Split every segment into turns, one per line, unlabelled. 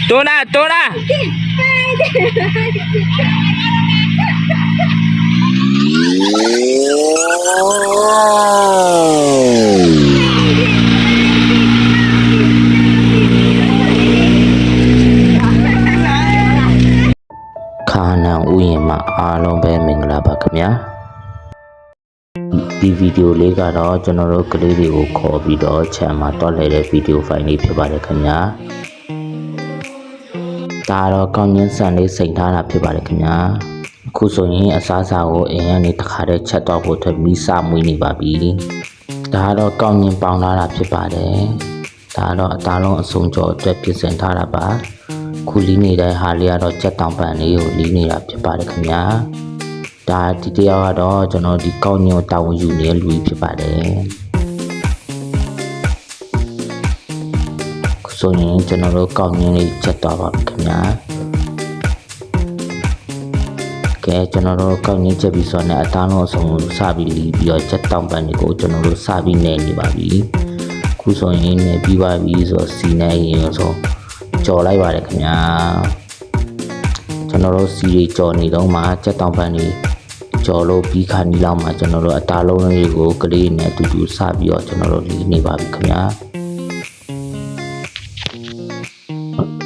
Tora. Khana uyin ma along be mingla ba khamya ဒီဗီဒီယိုလေးကတော့ကျွန်တော်တို့ကလေးတွေကိုခေါ်ပြီးတော့ channel မှာတွက်လှည့်တဲ့ဗီဒီယိုဖိုင်လေးဖြစ်ပါတယ်ခင်ဗျာဒါတော့ကောင်းကျင်းဆန်လေးစိတ်ထားတာဖြစ်ပါတယ်ခင်ဗျာအခုဆိုရင်အစားအစာကိုအိမ်ကနေတစ်ခါတည်းချက်တော့ဖို့အတွက်မီးစမွေးနေပါပြီဒါတော့ကောင်းကျင်းပေါင်းထားတာဖြစ်ပါတယ်ဒါတော့အသားလုံးအစုံကြောအတွက်ပြင်ဆင်ထားတာပါခုလီးနေတဲ့ဟာလေးကတော့ကြက်တောင်ပန်လေးကိုလီးနေတာဖြစ်ပါတယ်ခင်ဗျာဒါဒီတရားကတော့ကျွန်တော်ဒီကောင်းညိုတာဝန်ယူနေတဲ့လူကြီးဖြစ်ပါတယ်ဆိုရင်ကျွန်တော်တို့ကောင်းညင်းလေးချက်တော့ပါခင်ဗျာကဲကျွန်တော်တို့ကောင်းညင်းချက်ပြီးဆိုတော့အသားလုံးအစုံကိုစပြီးလီးပြီးတော့ချက်တောင်ပန်တွေကိုကျွန်တော်တို့စပြီးနေနေပါပြီခုဆိုရင်နေပြီးပါပြီဆိုတော့စီနေရင်ဆိုကြော်လိုက်ပါတယ်ခင်ဗျာကျွန်တော်တို့စီတွေကြော်နေတော့မှချက်တောင်ပန်တွေကြော်လို့ပြီးခါနီလောက်မှာကျွန်တော်တို့အသားလုံးလေးကိုကလေးနဲ့အတူတူစပြီးတော့ကျွန်တော်တို့လီးနေပါပြီခင်ဗျာ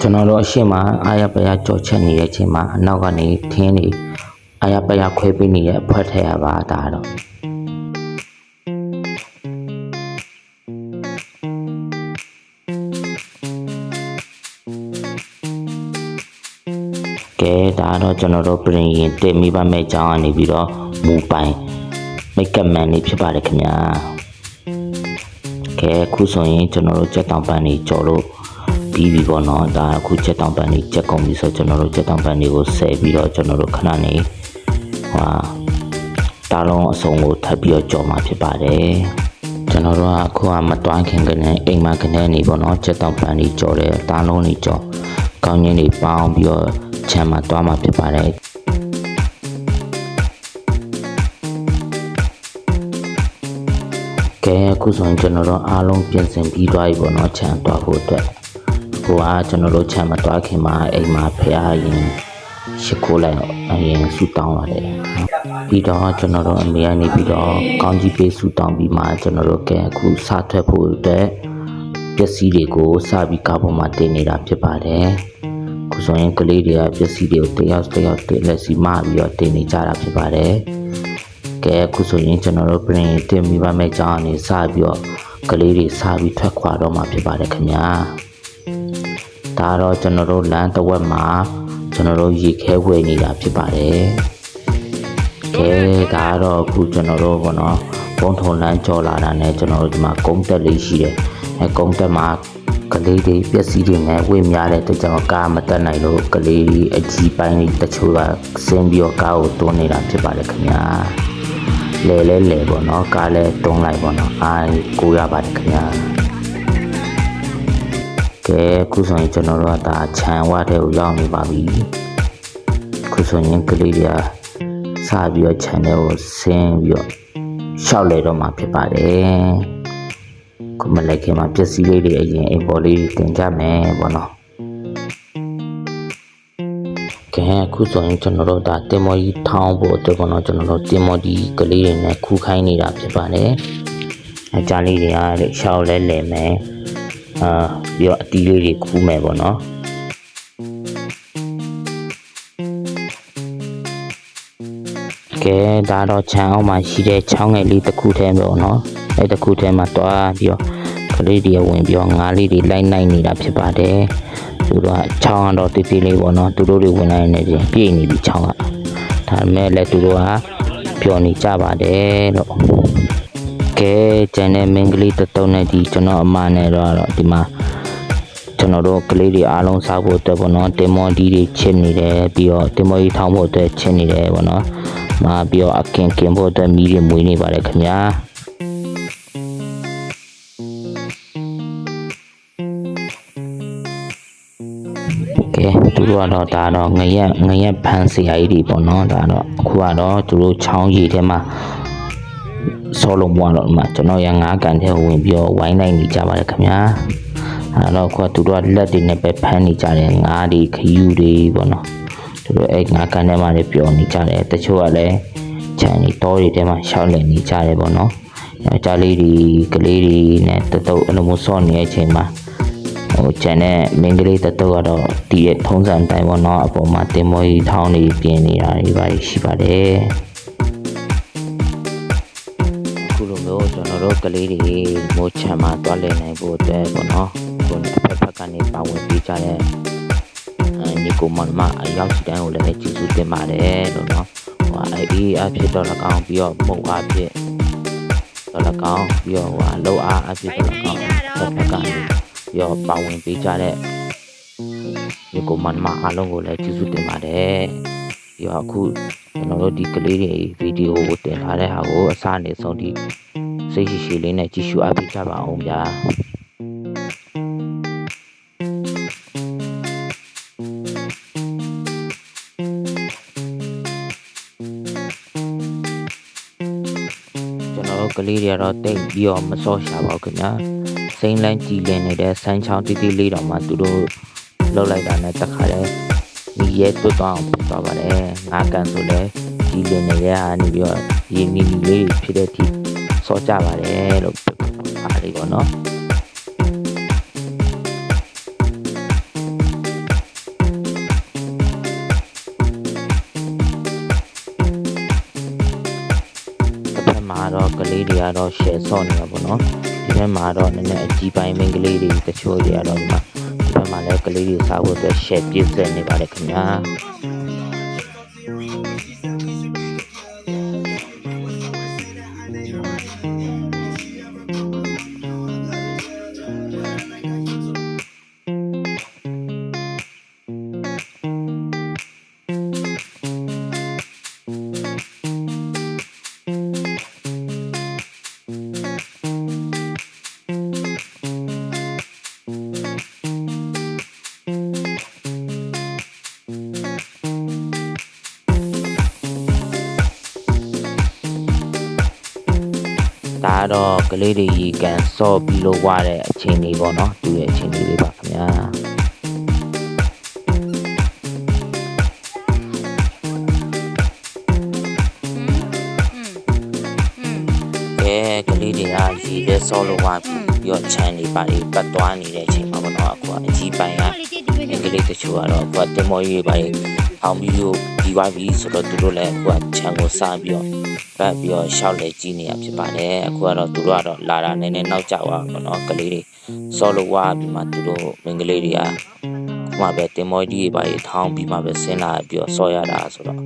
ကျွန်တော်တို့အရှိမအာရပရကြော်ချက်နေတဲ့အချိန်မှာအနောက်ကနေထင်းနေအာရပရခွဲပေးနေတဲ့အဖွက်ထည့်ရပါဒါတော့ကဲဒါတော့ကျွန်တော်တို့ပြင်ရင်တင်မိပါမဲ့အကြောင်းကနေပြီးတော့မူပိုင်မိတ်ကပ်မန်လေးဖြစ်ပါတယ်ခင်ဗျာကဲခုဆိုရင်ကျွန်တော်တို့ချက်တောင်ပန်နေကြော်လို့ပြီးပြီပေါ့နော်ဒါအခုချက်တောင်ပန်နေချက်ကုန်ပြီဆိုကျွန်တော်တို့ချက်တောင်ပန်တွေကိုဆယ်ပြီးတော့ကျွန်တော်တို့ခဏနေတာလုံးအစုံကိုထပ်ပြီးတော့ကြော်မှာဖြစ်ပါတယ်ကျွန်တော်တို့ကအခုကမတွန်းခင်ကနေအိမ်မှာကနေနေပေါ့နော်ချက်တောင်ပန်နေကြော်တယ်တာလုံးနေကြော်ကောင်းကျင်းတွေပေါင်းပြီးတော့ချမ်းမှာတွားမှာဖြစ်ပါတယ်ကဲအခုဆိုရင်ကျွန်တော်တို့အားလုံးပြင်ဆင်ပြီးသွားပြီပေါ့နော်ချမ်းတွားဖို့အတွက်အခုကကျွန်တော်တို့ချမ်းမှာတွားခင်မှာအိမ်မှာဖះရင်ရှိခိုးလိုက်အရင်ဆူတောင်းရတယ်ပြီးတော့ကျွန်တော်တို့အမေကနေပြီးတော့ကောင်းကြီးပေးဆူတောင်းပြီးမှကျွန်တော်တို့ကဲအခုစထွက်ဖို့အတွက်ပစ္စည်းတွေကိုစပြီးကားပေါ်မှာတင်နေတာဖြစ်ပါတယ်ခုဆိုရင်ကလေးတွေကပစ္စည်းတွေကိုတယောက်တင်လက်စီမပြီးတော့တင်နေကြတာဖြစ်ပါတယ်ကဲခုဆိုရင်ကျွန်တော်တို့ပြင်တင်မိပါမယ့်အကြောင်းအနေစပြီးတော့ကလေးတွေစပြီးထွက်ခွာတော့မှာဖြစ်ပါတယ်ခင်ဗျာဒါတော့ကျွန်တော်တို့လမ်းတစ်ဝက်မှာကျွန်တော်တို့ရေခဲဝယ်နေတာဖြစ်ပါတယ်ကဲဒါတော့အခုကျွန်တော်တို့ပေါ့နော်ဘုံထုံလမ်းကြော်လာတာနဲ့ကျွန်တော်တို့ဒီမှာကုန်းတက်လေးရှိတယ်အဲကုန်းတက်မှာကလေးတွေပစ္စည်းတွေနဲ့ဝေ့များတဲ့တကြောင်ကားမတက်နိုင်လို့ကလေးတွေအကြီးပိုင်းတွေတချို့ကဆင်းပြီးတော့ကားကိုတွန်းနေတာဖြစ်ပါတယ်ခင်ဗျာလဲပေါ့နော်ကားလဲတွန်းလိုက်ပေါ့နော်ကိုရပါတယ်ခင်ဗျာကဲခုဆိုရင်ကျွန်တော်တို့ကဒါခြံဝတဲ့ကိုရောက်နေပါပြီခုဆိုရင်ကလေးတွေကစပြီးတော့ခြံထဲကိုဆင်းပြီးတော့ရှောက်လဲတော့မှာဖြစ်ပါတယ်ခုမလဲခင်မှာပစ္စည်းလေးတွေအရင်အိမ်ပေါ်လေးတင်ကြမယ်ပေါ့နော်ကဲခုဆိုရင်ကျွန်တော်တို့ဒါတင်မော်ကြီးထောင်းဖို့အတွက်ပေါ့နော်ကျွန်တော်တို့တင်မော်ကြီးကလေးတွေနဲ့ခူးခိုင်းနေတာဖြစ်ပါတယ်အကြလေးတွေကရှောက်လဲမယ်ပြီးတော့အတီးလေးတွေခူးမယ်ပေါ့နော်ကဲဒါတော့ခြံအောင်မှာရှိတဲ့ချောင်းငယ်လေးတစ်ခုထဲပေါ့နော်အဲ့တစ်ခုထဲမှာတွားပြီးတော့ကလေးတွေဝင်ပြီးတော့ငါးလေးတွေလိုက်နိုင်နေတာဖြစ်ပါတယ်သူတို့ကချောင်းတော့တိတိလေးပေါ့နော်သူတို့တွေဝင်နိုင်နေတယ်ပြည့်နေပြီချောင်းကဒါပေမဲ့လည်းသူတို့ကပျော်နေကြပါတယ်လို့ကဲကျန်တဲ့မင်းကလေးတုံးနဲ့ဒီကျွန်တော်အမနဲ့တော့ဒီမှာကျွန်တော်တို့ကလေးတွေအားလုံးစားဖို့အတွက်ပေါ့နော်တင်မော်ဒီတွေချစ်နေတယ်ပြီးတော့တင်မော်ကြီးထောင်းဖို့အတွက်ချစ်နေတယ်ပေါ့နော်ပြီးတော့အကင်ဖို့အတွက်မီးတွေမွေးနေပါတယ်ခင်ဗျာကဲသူတို့ကတော့ဒါတော့ငရက်ဖန်စီအကြီးတွေပေါ့နော်ဒါတော့အခုကတော့သူတို့ချောင်းကြီးထဲမှာဆောလုံးပွားတော့မှကျွန်တော်ရငါးကန်ထဲဝင်ပြီးတော့ဝိုင်းနိုင်နေကြပါတယ်ခင်ဗျာ အဲ့တော့ကွာသူတို့ကလက်တွေနဲ့ပဲဖမ်းနေကြတယ်ငါးတွေခယူတွေပေါ့နော်သူတို့အဲ့ငါးကန်ထဲမှာလည်းပျော်နေကြတယ်တချို့ကလည်းခြံတွေတောတွေထဲမှာရှောက်လည်နေကြတယ်ပေါ့နော်ယောက်ျားလေးတွေကလေးတွေနဲ့တတုပ်အလိုမျိုးစော့နေတဲ့အချိန်မှာကျန်တဲ့မင်းကလေးတတုပ်ကတော့တည်ရဲ့ထုံးစံတိုင်းပေါ့နော်အပေါ်မှာတင်မောကြီးထောင်းနေပြင်းနေတာတွေပါရှိပါတယ်ခုလိုမျိုးကျွန်တော်တို့ကလေးတွေမိုးချမ်းမှာတွားလည်နိုင်ဖို့အတွက်ပေါ့နော်ကိုယ်တစ်ဖက်ကနေပါဝင်ပေးကြတဲ့ညီကိုမောင်မအရောက်စီတိုင်းကိုလည်းကျေးဇူးတင်ပါတယ်လို့နော်ဟိုအေးအဖြစ်တော့၎င်းပြီးတော့မုံအားဖြစ်တော့၎င်းပြီးတော့လောအားအဖြစ်တော့၎င်းတစ်ဖက်ကနေပြီးတော့ပါဝင်ပေးကြတဲ့ညီကိုမောင်မအားလုံးကိုလည်းကျေးဇူးတင်ပါတယ်ပြီးတော့အခုကျွန်တော်တို့ဒီကလေးတွေဗီဒီယိုကိုတင်ထားတဲ့ဟာကိုအစားနေဆုံးဒီစိတ်ရှိရှိလေးနဲ့ကြည့်ရှုအားပေးကြပါအောင်ဗျာကလေးတွေကတော့တိတ်ပြီးတော့မစော့ရှာပါဘူးခင်ဗျာစိမ့်လန်းကြည်လင်နေတဲ့ဆန်းချောင်းတီးတီးလေးတော့မှသူတို့လှုပ်လိုက်တာနဲ့တခါလဲညီရဲတွတ်သွားအောင်ဖြစ်သွားပါတယ်ငါးကန်ဆိုလဲကြည်လင်နေတဲ့ဟာနေပြီးတော့ရေနီနီလေးဖြစ်တဲ့အထိစော့ကြပါတယ်လို့အားလေးပေါ့နော်တော့ကလေးတွေကတော့ရှယ်ဆော့နေတာပေါ့နော်ဒီဘက်မှာတော့နည်းနည်းအကြီးပိုင်းမင်းကလေးတွေတချို့တွေကတော့ဒီဘက်မှာလည်းကလေးတွေစားဖို့အတွက်ရှယ်ပြည့်စက်နေပါတယ်ခင်ဗျာဒါတော့ကလေးတွေရေကန်စော့ပြီးလို့ဝတဲ့အချိန်လေးပေါ့နော်သူ့ရဲ့အချိန်လေးပါခင်ဗျာကလေးတွေကရေထဲစော့လို့ဝပြီးတော့ခြံနေပါလေပတ်သွားနေတဲ့အချိန်မှာပေါ့နော်အခုအကြီးပိုင်းကလေးတချို့ကတော့အခုတင်မောကြီးပါလေအောင်ပြီးလို့ဒီပါပြီဆိုတော့သူတို့လည်းအခုခြံကိုစားပြီးတော့ပတ်ပြီးတော့ရှောက်လေကြီးနေရဖြစ်ပါတယ်အခုကတော့သူတို့ကတော့လာတာနည်းနည်းနောက်ကျသွားပါတော့ကလေးတွေစောလို့ဝါပြီးမှသူတို့မင်းကလေးတွေကခုမှပဲတင်မောကြီးပါလေထောင်းပြီးမှပဲဆင်းလာပြီးတော့စောရတာဆိုတော့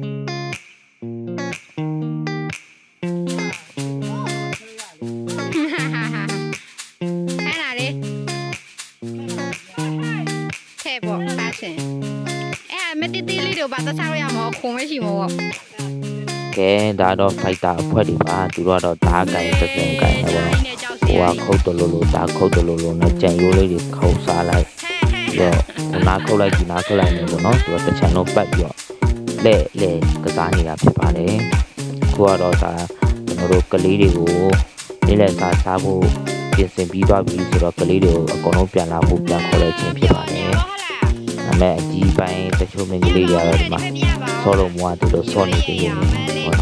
ဘာသာစားရရမှာခုံမရှိမော
ကဲဒါတော့ဖိုက်တာအဖွဲတွေပါသူတို့ကတော့ဓာတ်ကန်စစင်ကန်နေပေါ့နော်ဟိုကခုတ်တလို့လို့ဒါခုတ်တလို့လို့နဲ့ကြံရိုးလေးတွေခုတ်စားလိုက်ပြီးတော့နားခုတ်လိုက်ဒီနားခုတ်လိုက်နေပေါ့နော်သူကတစ်ချံလုံးပတ်ပြီးတော့လဲကစားနေတာဖြစ်ပါတယ်ခုကတော့ဒါကျွန်တော်တို့ကလေးတွေကိုနေ့လည်စာစားဖို့ပြင်ဆင်ပြီးသွားပြီဆိုတော့ကလေးတွေကိုအကုန်လုံးပြန်လာဖို့ပြန်ခေါ်လိုက်ခြင်းဖြစ်ပါတယ်အမေအကြီးပိုင်းတချို့မင်းကလေးတွေကတော့ဒီမှာဆော့လို့မွားတယ်လို့ဆော့နေတယ်ဟုတ်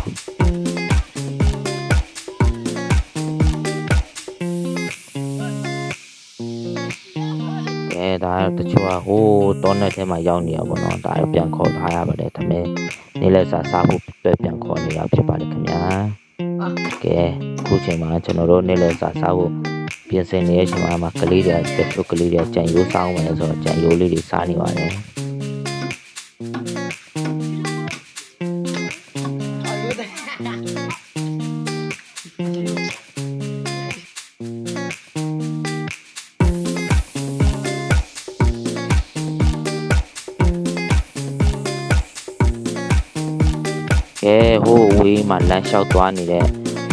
ဒါတချို့ကဟိုးတောနဲ့ထဲမှာရောက်နေရပါတော့ဒါပြန်ခေါ်ထားရပါတယ်ဒါပေမဲ့နေ့လက်စားဖို့ပြန်ခေါ်နေတာဖြစ်ပါတယ်ခင်ဗျာကဲအခုချိန်မှာကျွန်တော်တို့နေ့လက်စားဖို့ပြင်ဆင်နေတဲ့အချိန်မှာကလေးတွေတချို့ကလေးတွေကြံရိုးစားအောင်လဲဆိုတော့ကြံရိုးလေးတွေစားနေပါတယ်ဟိုဝေးမှာလမ်းလျှောက်သွားနေတဲ့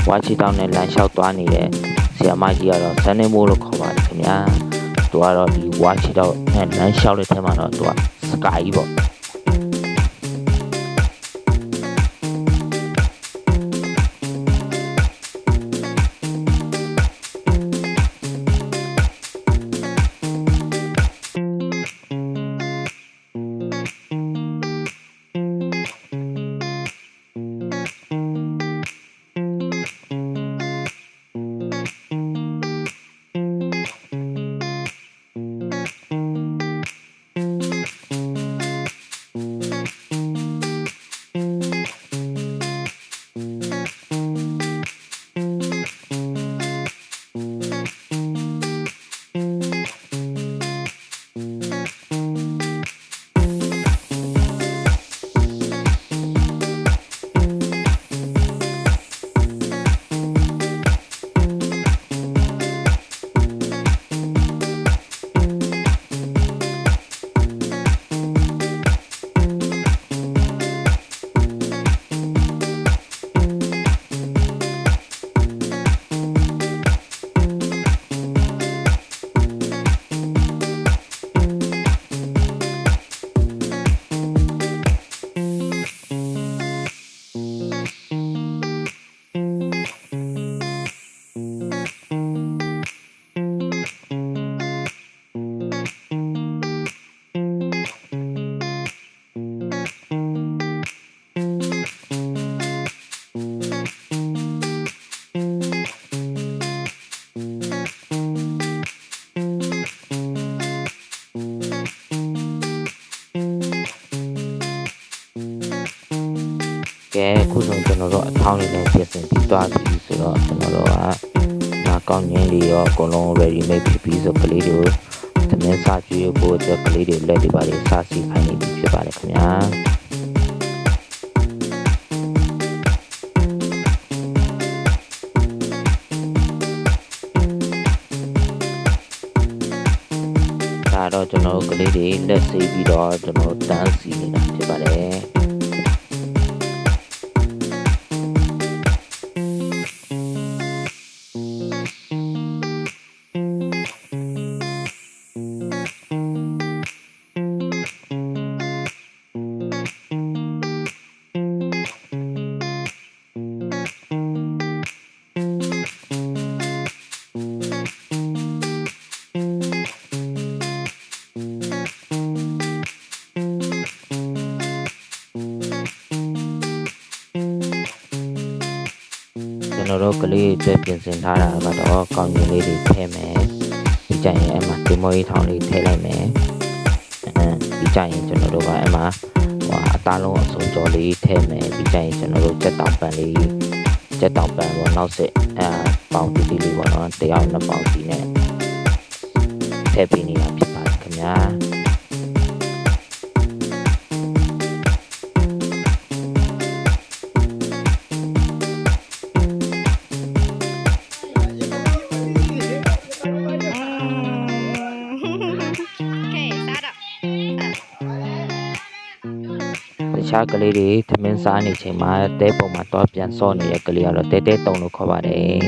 ဝါချီတောင်းနဲ့လမ်းလျှောက်သွားနေတဲ့ဆီယမကြီးကတော့ဆန်းနေမိုးလို့ခေါ်ပါတယ်ခင်ဗျာသူကတော့ဒီဝါချီတောင်းနဲ့လမ်းလျှောက်တဲ့ထဲမှာတော့သူကစကားကြီးပေါ့ ကဲခုဆိုကျွန်တော်တို့အထောင်းလေးနဲ့ပြင်ဆင်ပြီးသွားပြီဆိုတော့ကျွန်တော်တို့ကဒါကောင်းငင်းလေးရောအကုန်လုံး ready made ဖြစ်ပြီးဆိုကလေးတို့သမင်းစာကျွေးဖို့အတွက်ကလေးတွေလက်တွေပါလေးစစီခိုင်းနေပြီဖြစ်ပါတယ်ခင်ဗျာဒါတော့ကျွန်တော်တို့ကလေးတွေလက်ဆေးပြီးတော့ကျွန်တော်တန်းစီနေတာဖြစ်ပါတယ်ကျွန်တော်တို့ကလေးတွေပြင်ဆင်ထားတာကတော့ကောင်းကင်လေးတွေထည့်မယ်ဒီကြရင်အဲ့မှာဒီမော်ကြီးထောင်လေးထည့်လိုက်မယ်ဒီကြရင်ကျွန်တော်တို့ကအဲ့မှာအသားလုံးအစုံကြော်လေးထည့်မယ်ဒီကြရင်ကျွန်တော်တို့ကြက်တောင်ပန်လေးကြက်တောင်ပန်ပေါ့နောက်ဆက်ပေါင်တီတီလေးပေါ့နော်တရားနှစ်ပေါင်တီနဲ့ထည့်ပေးနေတာဖြစ်ပါတယ်ခင်ဗျာတခြားကလေးတွေသမင်းစားနေချိန်မှာတဲပုံမှာတော့ပြန်စော့နေတဲ့ကလေးကတော့တဲတဲတုံလို့ခေါ်ပါတယ်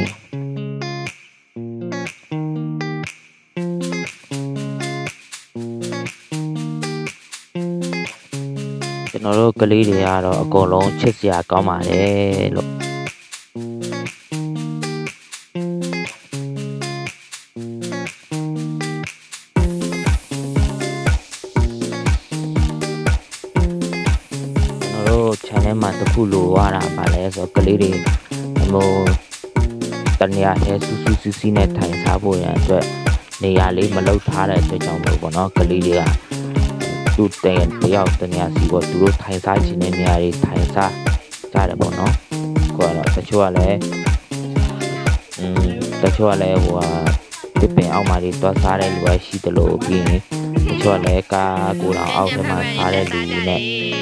ကျွန်တော်တို့ကလေးတွေကတော့အကုန်လုံးချစ်စရာကောင်းပါတယ်လို့channel မှာတခုလိုရတာပါလဲဆိုတော့ကလေးတွေဟိုတနေရာထဲစူးစူးစီးစီးနဲ့ထိုင်စားဖို့ရန်အတွက်နေရာလေးမလောက်ထားတဲ့အတွက်ကြောင့်လို့ပေါ့နော်ကလေးတွေကသူ့တယောက်တနေရာစီပေါ့သူတို့ထိုင်စားခြင်းတဲ့နေရာတွေထိုင်စားကြတယ်ပေါ့နော်ကိုကတော့တချို့ကလည်းဟိုဒီပင်အောက်မှာတွေသွားစားတဲ့လူကရှိတယ်လို့ပြီးရင်တချို့ကလည်းကာကိုတော်အောက်ထဲမှာစားတဲ့လူနဲ့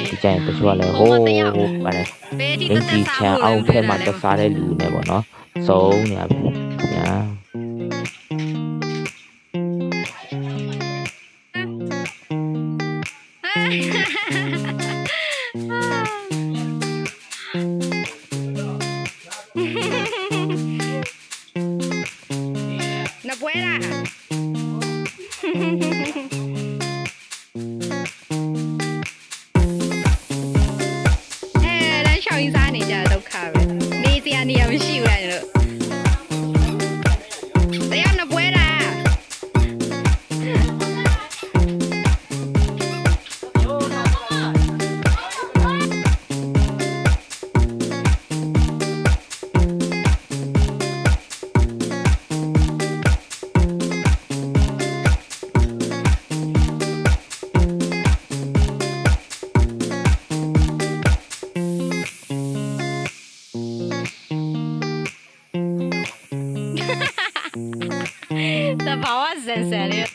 ဒီကြရင်တချို့ကလည်းဟိုးပါတယ်အင်ဂျီချန်အောက်ထဲမှာသွားစားတဲ့လူနဲ့ပေါ့နော်စုံနေရပြီညာ
No pueda. ရှောင်းစားနေကြဒုက္ခပဲနေစရာနေရာမရှိဘူးလားတို့တရားနပွဲတာတဘာဝဆန်ဆန်လေး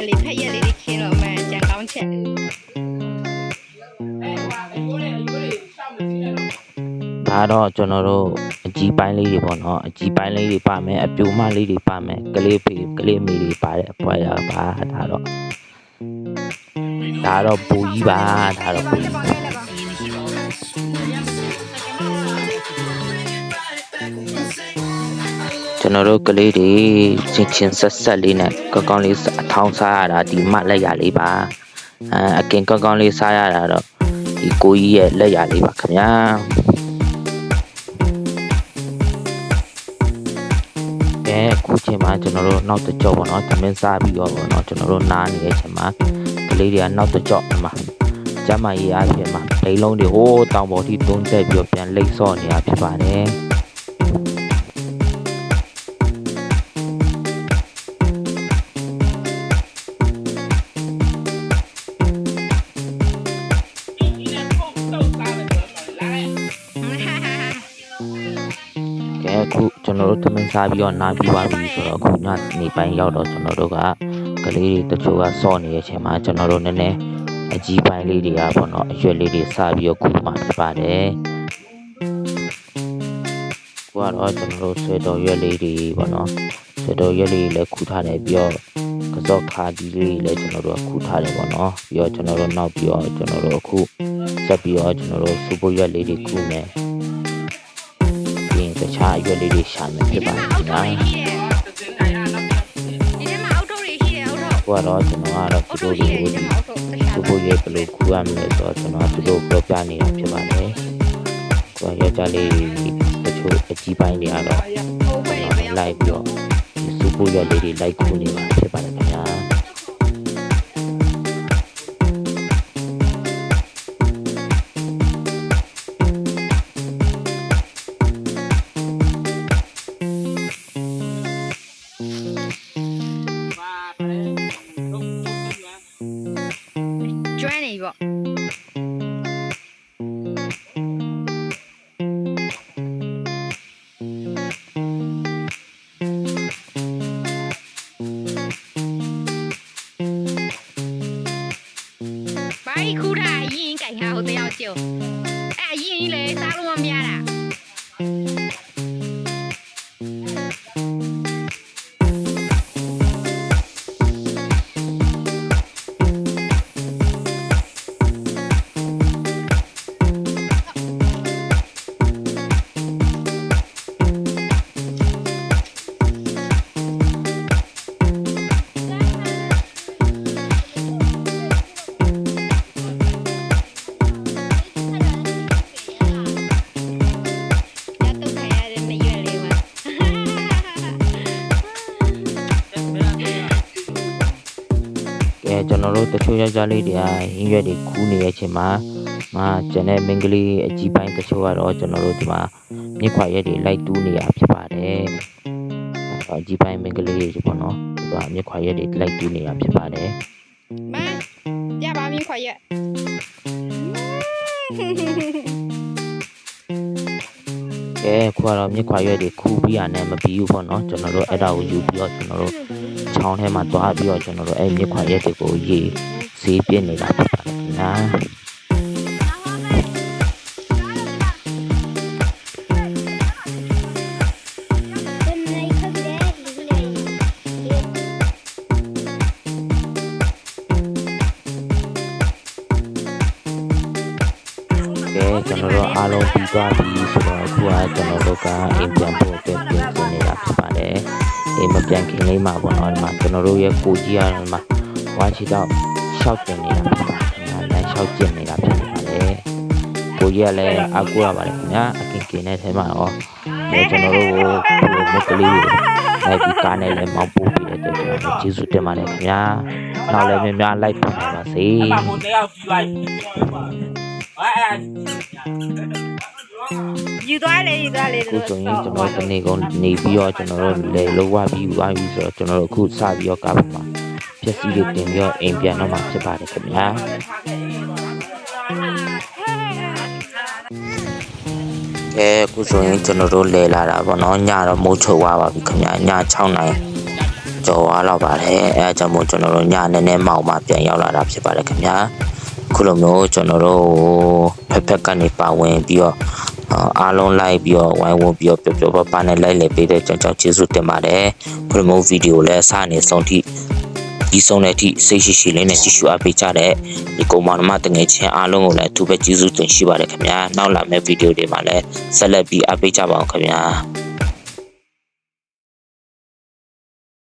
လေးဖက်ရက်လေးတွေခင်းတော့မှကြံကောင်းချက်
ဒါတော့ကျွန်တော်တို့အ အကြီးပိုင်းလေးတွေပေါ့နော်အကြီးပိုင်းလေးတွေပါမယ်အပြိုမလေးတွေပါမယ်ကလေးဖေကလေးမေတွေပါတဲ့အဖွဲရပါဒါတော့ပူကြီးပါဒါတော့ပူကြီးကျွန်တော်တို့ကလေးတွေချင်းဆက်လေးနဲ့ကောင်းလေးအထောင်းစားရတာဒီမလက်ရလေးပါအကင်ကောင်းလေးစားရတာတော့ဒီကိုကြီးရဲ့လက်ရလေးပါခင်ဗျာအခုချိန်မှာကျွန်တော်တို့နောက်တစ်ကြော့ပေါ့နော်သမင်းစားပြီးတော့ပေါ့နော်ကျွန်တော်တို့နားနေတဲ့ချိန်မှာကလေးတွေကနောက်တစ်ကြော့မှာကျမကြီးအားဖြင့်မှာလိန်လုံးတွေဟိုးတောင်ပေါ်ထိတွန်းတက်ပြီးပြန်လိမ့်ဆော့နေတာဖြစ်ပါတယ်အခုကျွန်တော်တို့သမင်းစားပြီးတော့နားပြီးသွားပြီဆိုတော့အခုညနေပိုင်းရောက်တော့ကျွန်တော်တို့ကလေးတွေတချို့ကစော့နေတဲ့အချိန်မှာကျွန်တော်တို့နည်းနည်းအကြီးပိုင်းလေးတွေကပေါ့နော်အရွက်လေးတွေစားပြီးတော့ခုမှဖြစ်ပါတယ်ခုကတော့ကျွန်တော်တို့ဆွေတော်ရွက်လေးတွေပေါ့နော်ဆွေတော်ရွက်လေးလည်းခုထားတယ်ပြီးတော့ကစော့ခါဒီလေးလည်းကျွန်တော်တို့ခုထားတယ်ပေါ့နော်ပြီးတော့ကျွန်တော်တို့နောက်ပြီးတော့ကျွန်တော်တို့အခုဆက်ပြီးတော့ကျွန်တော်တို့စူပုတ်ရွက်လေးတွေခုမယ်တခြားအရွက်လေးတွေရှာမယ်ဖြစ်ပါတယ်ခင်ဗျာဒီထဲမှာအောက်ထုတ်တွေရှိတယ်အောက်ထုတ်ကိုကတော့ကျွန်တော်ကတော့သူတို့တွေကိုဒီသူတို့ရဲ့ဘယ်လိုခူရမလဲဆိုတော့ကျွန်တော်သူတို့ပြောပြနေတာဖြစ်ပါတယ်ကိုယောက်ျားလေးတချို့အကြီးပိုင်းတွေကတော့လိုက်ပြီးတော့ဒီစူပူရွက်လေးတွေလိုက်ခူနေပါဖြစ်ပါတယ်ခင်ဗျာ
ကျွမ်းနေပေါ့ဘာခူးတာအရင်ကြိုင်ဟာဟိုတယောက်ကျုံအဲ့အရင်ကြီးလေစားလို့မရတာ
ကျွန်တော်တို့တချို့ယောက်ျားလေးတွေကဟင်းရွက်တွေခူးနေတဲ့အချိန်မှာကျန်တဲ့မင်းကလေးအကြီးပိုင်းတချို့ကတော့ကျွန်တော်တို့ဒီမှာမြစ်ခွာရက်တွေလိုက်တူးနေရဖြစ်ပါတယ်။အကြီးပိုင်းမင်းကလေးတွေပေါ့နော်။ဒီကမြစ်ခွာရက်တွေလိုက်တူးနေရဖြစ်ပါတယ်
။မပြပါမြစ်ခွာရက်
ခုကတော့မြစ်ခွာရွက်တွေခူးပြီးရနဲ့မပြီးဘူးပေါ့နော်ကျွန်တော်တို့အဲ့ဒါကိုယူပြီးတော့ကျွန်တော်တို့ချောင်းထဲမှာတွားပြီးတော့ကျွန်တော်တို့အဲ့မြစ်ခွာရွက်တွေကိုရေးဈေးပြနေတာဖြစ်ပါတယ်ခင်ဗျာကျွန်တော်တို့အားလုံးပြီးသွားပြီဆိုတော့အခုကကျွန်တော်တို့ကအိမ်ပြန်ဖို့အတွက်ပြင်ဆင်နေတာဖြစ်ပါတယ်အိမ်မပြန်ခင်လေးမှာပေါ့နော်ဒီမှာကျွန်တော်တို့ရဲ့ကိုကြီးရတယ်မှာဝမ်းချီတော့ရှောက်တင်နေတာဖြစ်ပါတယ်ခင်ဗျာလမ်းရှောက်ကျင်နေတာဖြစ်ပါတယ်ကိုကြီးကလည်းအကူရပါတယ်ခင်ဗျာအကင်ကင်တဲ့ထဲမှာတော့ကျွန်တော်တို့ကိုမကလေးတွေလိုက်ပြီးကားနဲ့လည်းမောင်းပို့ပြီးတဲ့အတွက်ကျွန်တော်ကျေးဇူးတင်ပါတယ်ခင်ဗျာနောက်လည်းများများလိုက်ပို့ပါစေ
ယူသွားလေ
ခုဆိုရင်ကျွန်တော်တနေ့ကုန်နေပြီးတော့ကျွန်တော်တို့လေလောဝပြီးသွားပြီဆိုတော့ကျွန်တော်တို့အခုစပြီးတော့ကားပေါ်မှာဖြည့်စည်းတွေတင်ပြီးတော့အိမ်ပြန်တော့မှာဖြစ်ပါတယ်ခင်ဗျာခုဆိုရင်ကျွန်တော်တို့လေလာတာပေါ့နော်ညတော့မိုးချုပ်သွားပါပြီခင်ဗျာည6နာရီကျော်သွားတော့ပါတယ်အဲအကြောင်းမို့ကျွန်တော်တို့ညနည်းနည်းမှောက်မှပြန်ရောက်လာတာဖြစ်ပါတယ်ခင်ဗျာခုလိုမျိုးကျွန်တော်တို့ဖက်ကနေပါဝင်ပြီးတော့ အားလုံးလိုက်ပြီးတော့ဝိုင်းဝန်းပြီးတော့ပျော်ပျော်ပါပါနဲ့လိုက်လေပေးတဲ့ကြောင့်ကျေးဇူးတင်ပါတယ် promote video လည်းအစနေဆုံးထိဒီဆုံးတဲ့အထိစိတ်ရှိရှိလေးနဲ့ကြည့်ရှုအားပေးကြတဲ့ဒီကောင်မမတငယ်ချင်းအားလုံးကိုလည်းအထူးပဲကျေးဇူးတင်ရှိပါတယ်ခင်ဗျာနောက်လာမယ့် video တွေမှာလည်းဆက်လက်ပြီးအားပေးကြပါအောင်ခင်ဗျာ